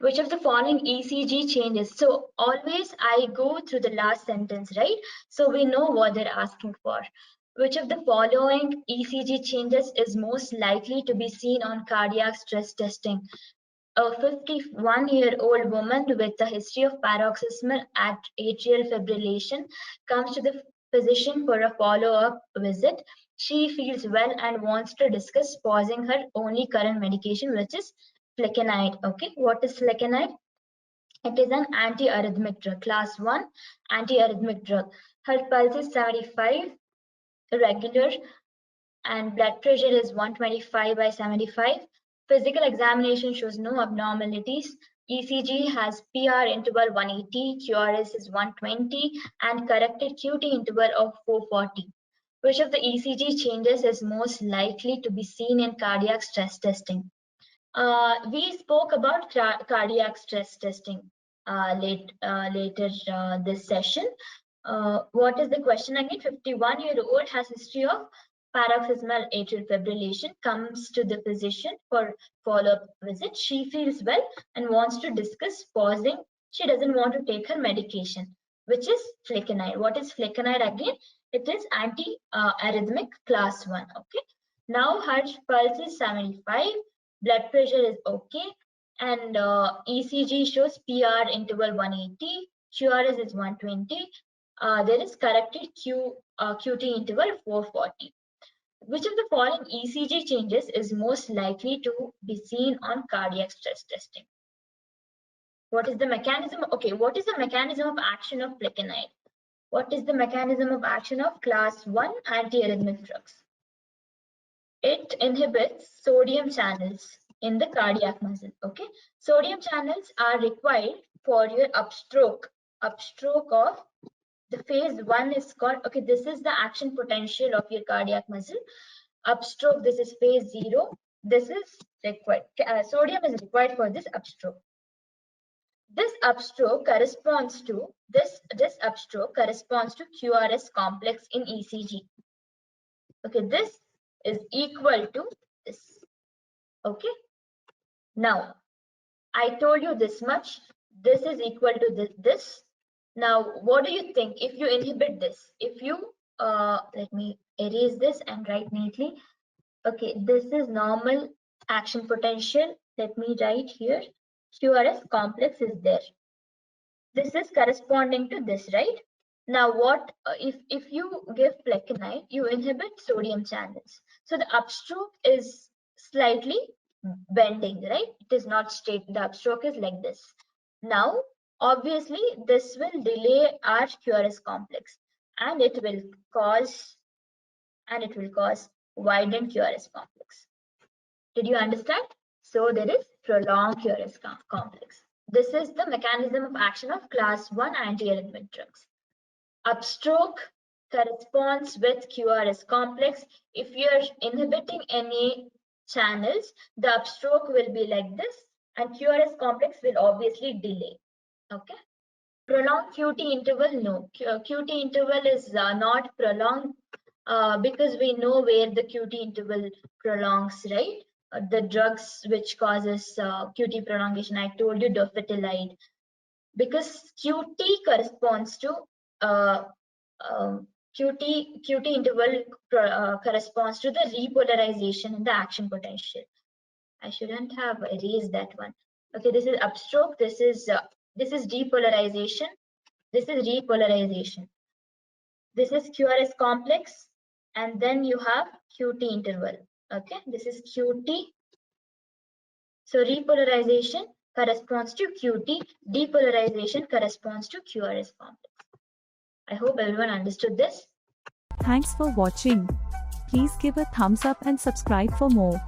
Which of the following ECG changes? So always I go through the last sentence, right? So we know what they're asking for. Which of the following ECG changes is most likely to be seen on cardiac stress testing? A 51-year-old woman with a history of paroxysmal atrial fibrillation comes to the physician for a follow-up visit. She feels well and wants to discuss pausing her only current medication, which is flecainide. Okay, what is flecainide? It is an antiarrhythmic drug, class 1 antiarrhythmic drug. Her pulse is 75 regular and blood pressure is 125 by 75. Physical examination shows no abnormalities. ECG has PR interval 180, QRS is 120, and corrected QT interval of 440. Which of the ECG changes is most likely to be seen in cardiac stress testing? We spoke about cardiac stress testing later this session. What is the question again? 51-year-old has history of paroxysmal atrial fibrillation, comes to the physician for follow-up visit. She feels well and wants to discuss pausing. She doesn't want to take her medication, which is flecainide. What is flecainide again? It is anti-arrhythmic class 1. Okay. Now her pulse is 75, blood pressure is okay, and ECG shows PR interval 180, QRS is 120. There is corrected QT interval 440. Which of the following ECG changes is most likely to be seen on cardiac stress testing? What is the mechanism? Okay, what is the mechanism of action of flecainide? What is the mechanism of action of class 1 antiarrhythmic drugs? It inhibits sodium channels in the cardiac muscle. Okay, sodium channels are required for your upstroke of the phase 1 is called, okay, this is the action potential of your cardiac muscle. Upstroke, this is phase 0. This is required. Sodium is required for this upstroke. This upstroke corresponds to QRS complex in ECG. Okay, this is equal to this. Okay. Now, I told you this much. This is equal to this. Now, what do you think if you inhibit this? If you, let me erase this and write neatly. Okay, this is normal action potential. Let me write here. QRS complex is there. This is corresponding to this, right? Now, what if you give flecainide, you inhibit sodium channels. So the upstroke is slightly bending, right? It is not straight. The upstroke is like this. Now, obviously, this will delay our QRS complex, and it will cause widened QRS complex. Did you understand? So there is prolonged QRS complex. This is the mechanism of action of class 1 antiarrhythmic drugs. Upstroke corresponds with QRS complex. If you're inhibiting any channels, the upstroke will be like this, and QRS complex will obviously delay. Okay. Prolonged QT interval, no. QT interval is not prolonged because we know where the QT interval prolongs, right? The drugs which causes QT prolongation, I told you dofetilide, because QT corresponds to QT interval corresponds to the repolarization in the action potential. I shouldn't have erased that one. Okay, this is upstroke. This is depolarization. This is repolarization. This is QRS complex, and then you have QT interval. Okay, this is QT. So repolarization corresponds to QT. Depolarization corresponds to QRS complex. I hope everyone understood this. Thanks for watching. Please give a thumbs up and subscribe for more.